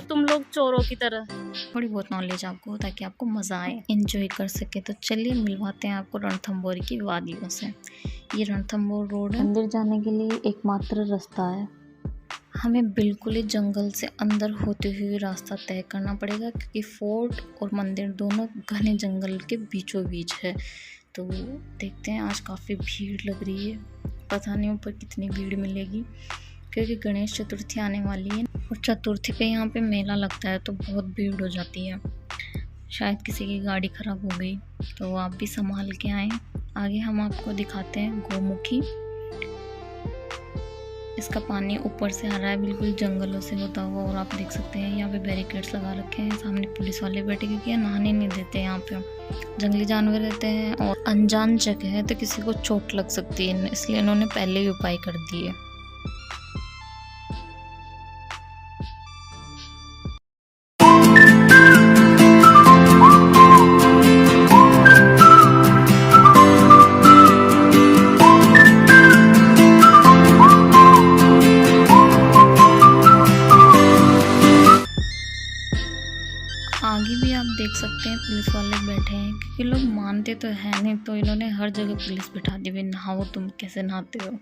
तुम लोग चोरों की तरह। थोड़ी बहुत नॉलेज आपको, ताकि आपको मज़ा आए, एंजॉय कर सके। तो चलिए मिलवाते हैं आपको रणथंभौर की वादियों से। ये रणथंभौर रोड है, मंदिर जाने के लिए एकमात्र रास्ता है। हमें बिल्कुल ही जंगल से अंदर होते हुए रास्ता तय करना पड़ेगा, क्योंकि फोर्ट और मंदिर दोनों घने जंगल के बीचों बीच है। तो देखते हैं, आज काफ़ी भीड़ लग रही है, पता नहीं ऊपर कितनी भीड़ मिलेगी, क्योंकि गणेश चतुर्थी आने वाली है और चतुर्थी पे यहाँ पे मेला लगता है, तो बहुत भीड़ हो जाती है। शायद किसी की गाड़ी ख़राब हो गई, तो आप भी संभाल के आएँ। आगे हम आपको दिखाते हैं गौमुखी। इसका पानी ऊपर से आ रहा है, बिल्कुल जंगलों से होता हुआ, और आप देख सकते हैं यहाँ पे बैरिकेड्स लगा रखे हैं। सामने पुलिस वाले बैठे, क्योंकि ये नहाने नहीं देते यहाँ पे, जंगली जानवर रहते हैं और अनजान जगह है, तो किसी को चोट लग सकती है, इसलिए इन्होंने पहले ही उपाय कर दिए। आगे भी आप देख सकते हैं पुलिस वाले बैठे हैं, क्योंकि लोग मानते तो है नहीं, तो इन्होंने हर जगह पुलिस बिठा दी। भाई नहाओ, तुम कैसे नहाते हो।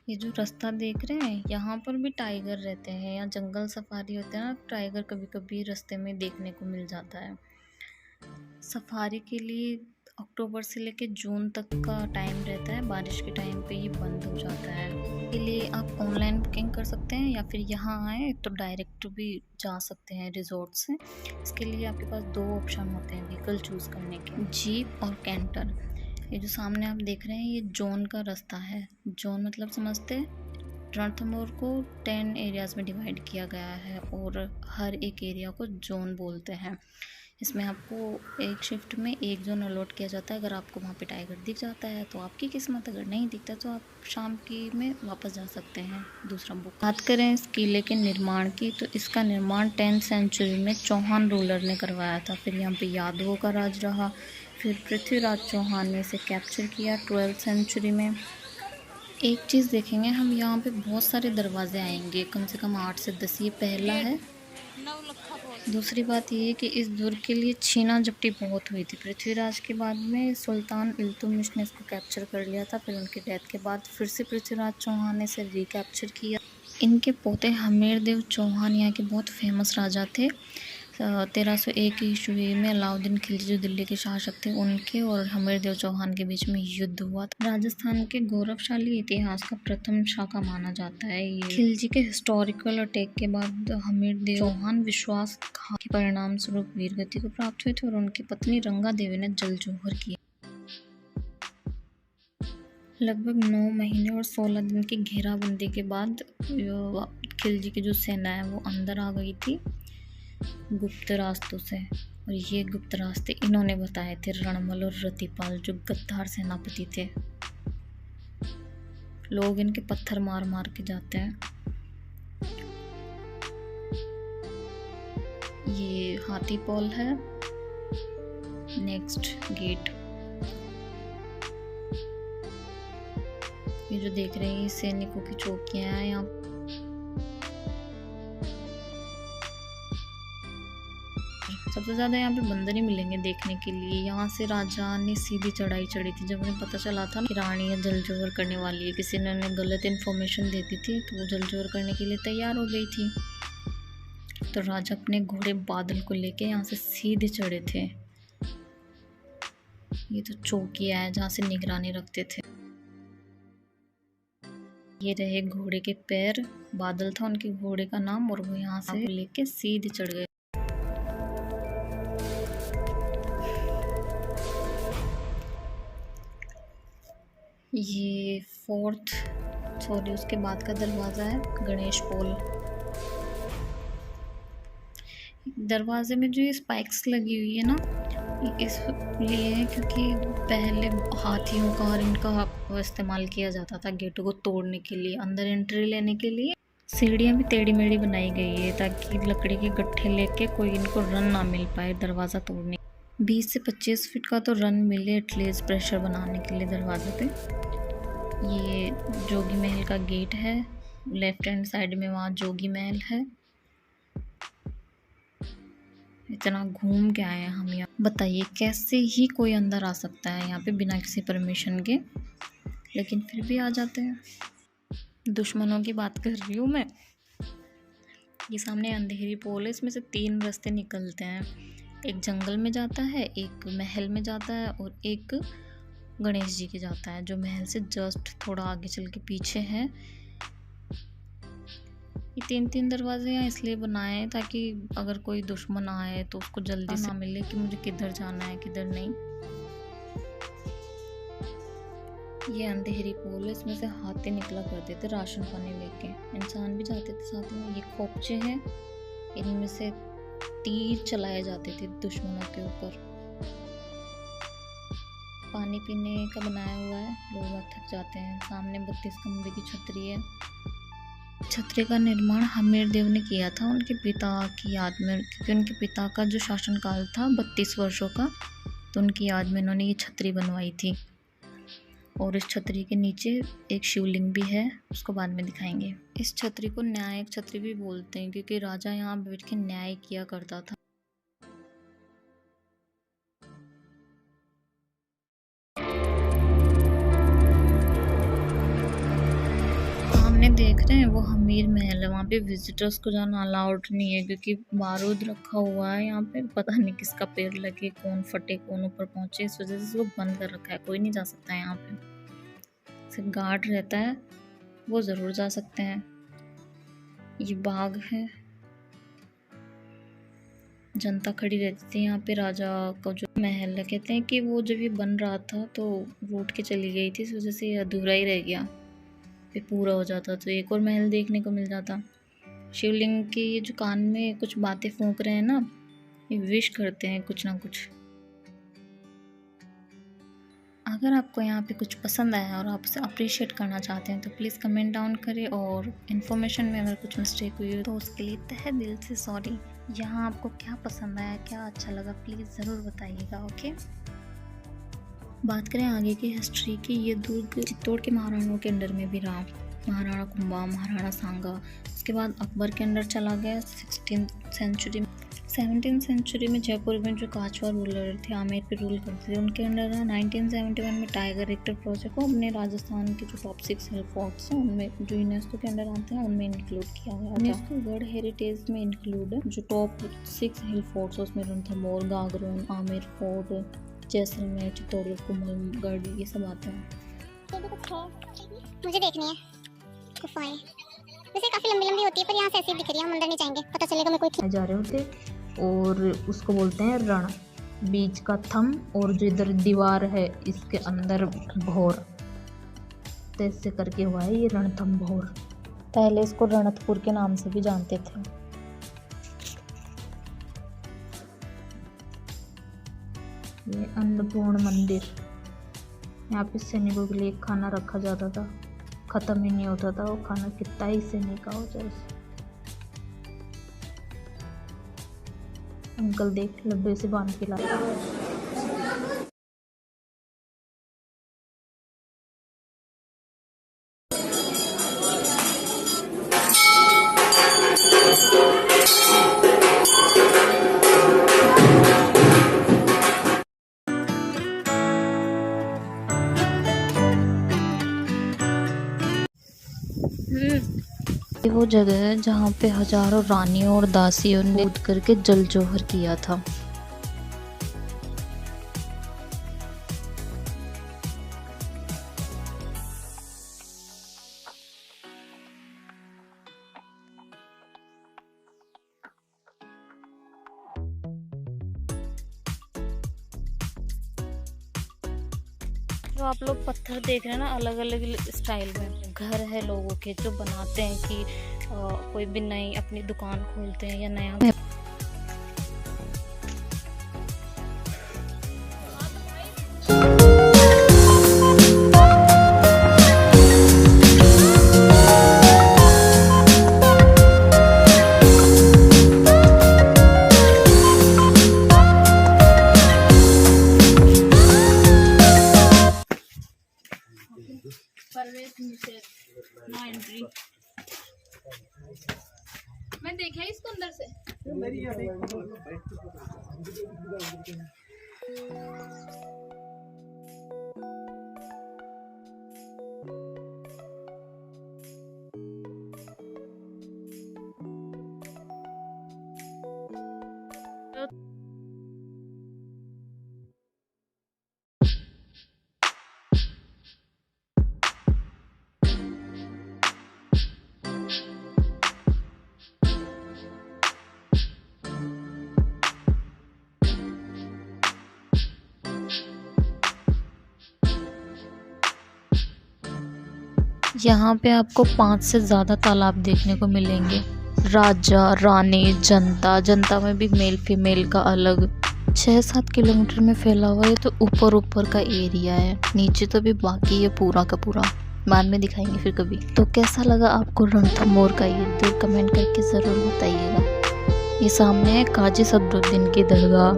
ये जो रास्ता देख रहे हैं, यहाँ पर भी टाइगर रहते हैं, यहाँ जंगल सफारी होते हैं ना, टाइगर कभी कभी रास्ते में देखने को मिल जाता है। सफारी के लिए अक्टूबर से लेकर जून तक का टाइम रहता है, बारिश के टाइम पे ये बंद हो जाता है। इसके लिए आप ऑनलाइन बुकिंग कर सकते हैं, या फिर यहाँ आए तो डायरेक्ट भी जा सकते हैं रिजॉर्ट से। इसके लिए आपके पास 2 ऑप्शन होते हैं व्हीकल चूज़ करने के, जीप और कैंटर। ये जो सामने आप देख रहे हैं, ये जोन का रास्ता है। जोन मतलब समझते हैं, रणथंभौर को 10 एरियाज़ में डिवाइड किया गया है, और हर एक एरिया को जोन बोलते हैं। इसमें आपको एक शिफ्ट में एक जोन अलॉट किया जाता है। अगर आपको वहाँ पे टाइगर दिख जाता है तो आपकी किस्मत, अगर नहीं दिखता तो आप शाम की में वापस जा सकते हैं दूसरा बुक। बात करें इस किले के निर्माण की, तो इसका निर्माण 10th सेंचुरी में चौहान रूलर ने करवाया था। फिर यहाँ पे यादवों का राज रहा, फिर पृथ्वीराज चौहान ने इसे कैप्चर किया 12th सेंचुरी में। एक चीज़ देखेंगे हम, यहाँ पे बहुत सारे दरवाजे आएंगे, कम से कम 8 से 10। ये पहला है। दूसरी बात ये है कि इस दुर्ग के लिए छीना झपटी बहुत हुई थी। पृथ्वीराज के बाद में सुल्तान इल्तुतमिश ने इसको कैप्चर कर लिया था, फिर उनकी डेथ के बाद फिर से पृथ्वीराज चौहान ने इसे रिकैप्चर किया। इनके पोते हमीरदेव चौहान यहाँ के बहुत फेमस राजा थे। 1301 ईस्वी में अलाउद्दीन खिलजी जो दिल्ली के शासक थे, उनके और हमीरदेव चौहान के बीच में युद्ध हुआ था। राजस्थान के गौरवशाली इतिहास का प्रथम शाखा माना जाता है ये। खिलजी के हिस्टोरिकल अटैक के बाद हमीरदेव चौहान विश्वासघात के परिणाम स्वरूप वीरगति को प्राप्त हुए थे, और उनकी पत्नी रंगा देवी ने जल जौहर किया। लगभग 9 महीने और 16 दिन की घेराबंदी के बाद खिलजी की जो सेना है वो अंदर आ गई थी गुप्त रास्तों से, और ये गुप्त रास्ते इन्होंने बताए थे रणमल और रतिपाल, जो गद्दार सेनापति थे। लोग इनके पत्थर मार मार के जाते हैं। ये हाथी पॉल है। नेक्स्ट गेट, ये जो देख रहे हैं ये सैनिकों की चौकियां हैं। यहाँ सबसे ज़्यादा यहाँ पे बंदर ही मिलेंगे देखने के लिए। यहाँ से राजा ने सीधी चढ़ाई चढ़ी थी, जब उन्हें पता चला था कि रानी जल जोहर करने वाली है, किसी ने उन्हें गलत इन्फॉर्मेशन दे दी थी, तो वो जल जोहर करने के लिए तैयार हो गई थी। तो राजा अपने घोड़े बादल को लेके यहाँ से सीधे चढ़े थे। ये तो चौकिया है जहाँ से निगरानी रखते थे। ये रहे घोड़े के पैर, बादल था उनके घोड़े का नाम, और वो यहाँ से लेके सीधे चढ़ गए। ये उसके बाद का दरवाज़ा है, गणेश पोल। दरवाजे में जो ये स्पाइक्स लगी हुई है ना, इसलिए है क्योंकि पहले हाथियों का और इनका इस्तेमाल किया जाता था गेटों को तोड़ने के लिए, अंदर एंट्री लेने के लिए। सीढ़ियाँ भी टेढ़ी मेढ़ी बनाई गई है, ताकि लकड़ी के गट्ठे लेके कोई इनको रन ना मिल पाए दरवाज़ा तोड़ने। 20 से 25 फीट का तो रन मिले एटलीस्ट प्रेशर बनाने के लिए दरवाजे पे। ये जोगी महल का गेट है, लेफ्ट हैंड साइड में वहाँ जोगी महल है। इतना घूम के आए हैं हम यहाँ। बताइए कैसे ही कोई अंदर आ सकता है यहाँ पे बिना किसी परमिशन के, लेकिन फिर भी आ जाते हैं। दुश्मनों की बात कर रही हूँ मैं। ये सामने अंधेरी पोल है, इसमें से 3 रास्ते निकलते हैं। एक जंगल में जाता है, एक महल में जाता है और एक गणेश जी के जाता है, जो महल से जस्ट थोड़ा आगे चल के पीछे है। ये 3-3 दरवाजे यहाँ इसलिए बनाए हैं ताकि अगर कोई दुश्मन आए तो उसको जल्दी से मिले कि मुझे किधर जाना है किधर नहीं। ये अंधेरी पोल है, इसमें से हाथी निकला करते थे राशन पानी लेके, इंसान भी जाते थे साथ में। ये खोपचे हैं, इनमें से तीर चलाए जाते थे दुश्मनों के ऊपर। पानी पीने का बनाया हुआ है, लोग थक जाते हैं। सामने 32 खंबे की छतरी है। छतरी का निर्माण हमीर देव ने किया था उनके पिता की याद में, क्योंकि उनके पिता का जो शासनकाल था 32 वर्षों का, तो उनकी याद में उन्होंने ये छतरी बनवाई थी। और इस छतरी के नीचे एक शिवलिंग भी है, उसको बाद में दिखाएंगे। इस छतरी को न्यायिक छतरी भी बोलते हैं, क्योंकि राजा यहाँ बैठ के न्याय किया करता था। सामने देख रहे हैं वो हमीर महल है, वहाँ पे विजिटर्स को जाना अलाउड नहीं है, क्योंकि बारूद रखा हुआ है यहाँ पे। पता नहीं किसका पेड़ लगे, कौन फटे कौन ऊपर पहुंचे, इस वजह से इसको बंद कर रखा है, कोई नहीं जा सकता है यहाँ पे। सिर्फ गार्ड रहता है, वो ज़रूर जा सकते हैं। ये बाग है, जनता खड़ी रहती थी यहाँ पे। राजा का जो महल है, कहते हैं कि वो जब ये बन रहा था तो रूठ के चली गई थी, इस वजह से ये अधूरा ही रह गया। फिर पूरा हो जाता तो एक और महल देखने को मिल जाता। शिवलिंग के ये जो कान में कुछ बातें फूंक रहे हैं ना, ये विश करते हैं कुछ ना कुछ। अगर आपको यहाँ पे कुछ पसंद आया और आप उसे अप्रिशिएट करना चाहते हैं तो प्लीज़ कमेंट डाउन करें, और इन्फॉर्मेशन में अगर कुछ मिस्टेक हुई हो तो उसके लिए तहे दिल से सॉरी। यहाँ आपको क्या पसंद आया, क्या अच्छा लगा, प्लीज़ ज़रूर बताइएगा। ओके, बात करें आगे की हिस्ट्री की, ये दुर्ग चित्तौड़ के महाराणाओं के अंडर में भी रहा। महाराणा कुंभा, महाराणा सांगा, उसके बाद अकबर के अंडर चला गया 16th सेंचुरी में। 17th सेंचुरी में जयपुर में जो काछवा रूलर थे, आमेर पे रूल करते थे, उनके अंडर रहा। 1971 में टाइगर रिक्टर प्रोजेक्ट को अपने राजस्थान के जो टॉप 6 हिल फोर्ट्स हैं उनमें, जो यूनेस्को के अंडर आते हैं, उनमें इंक्लूड किया गया था। यूनेस्को वर्ल्ड हेरिटेज में इंक्लूड है। जो टॉप 6 हिल फोर्ट्स उसमें रणथंभौर, गागरोन, आमेर फोर्ट, जैसलमेर, चित्तौड़गढ़, कुंभलगढ़, ये सब आते हैं। ये भी कुछ है, मुझे देखनी है गुफाएं। वैसे काफी लंबी लंबी होती है, पर यहाँ से ऐसे दिख रही है, हम अंदर नहीं जाएंगे, पता चलेगा मैं कोई जा रहे होते। और उसको बोलते हैं रण, बीच का थम, और जो इधर दीवार है इसके अंदर भौर, तो ऐसे करके हुआ है ये रणथंभौर। पहले इसको रणथपुर के नाम से भी जानते थे। ये अन्नपूर्ण मंदिर, यहाँ पे सैनिकों के लिए खाना रखा जाता था, खत्म ही नहीं होता था वो खाना, कितना ही सैनिक का हो जाए। अंकल देख लब्बे से बांध के लाया। ये वो जगह है जहाँ पे हजारों रानियों और दासियों ने कूद करके जल जोहर किया था। जो आप लोग पत्थर देख रहे हैं ना, अलग अलग स्टाइल में घर है लोगों के जो बनाते हैं कि कोई भी नई अपनी दुकान खोलते हैं या नया। मैं देखा इसको अंदर से। यहाँ पे आपको 5 से ज़्यादा तालाब देखने को मिलेंगे। राजा, रानी, जनता, जनता में भी मेल फीमेल का अलग। 6-7 किलोमीटर में फैला हुआ है, तो ऊपर ऊपर का एरिया है, नीचे तो भी बाकी है पूरा का पूरा, बाद में दिखाएंगे फिर कभी। तो कैसा लगा आपको रणथंभौर का ये दूर कमेंट करके ज़रूर बताइएगा। ये सामने है काजी सदरुद्दीन की दरगाह।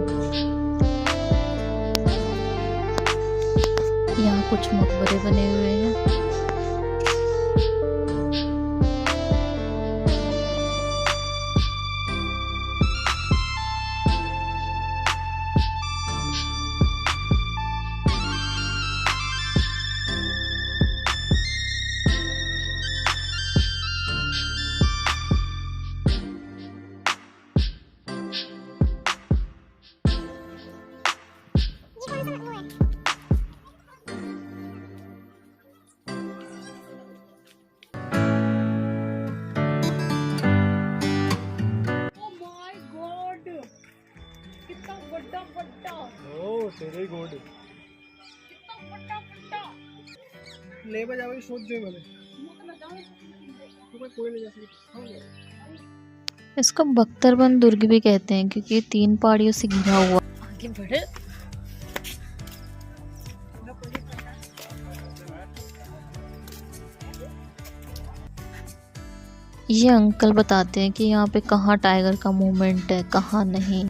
यहाँ कुछ मकबरे बने हुए हैं। तेरे गोड ले बजाओ सोच जो मैंने कोई नहीं जा सकता। इसको बख्तरबंद दुर्ग भी कहते हैं क्योंकि 3 पहाड़ियों से घिरा हुआ। आगे बढ़े। ये अंकल बताते हैं कि यहाँ पे कहाँ टाइगर का मूवमेंट है, कहाँ नहीं।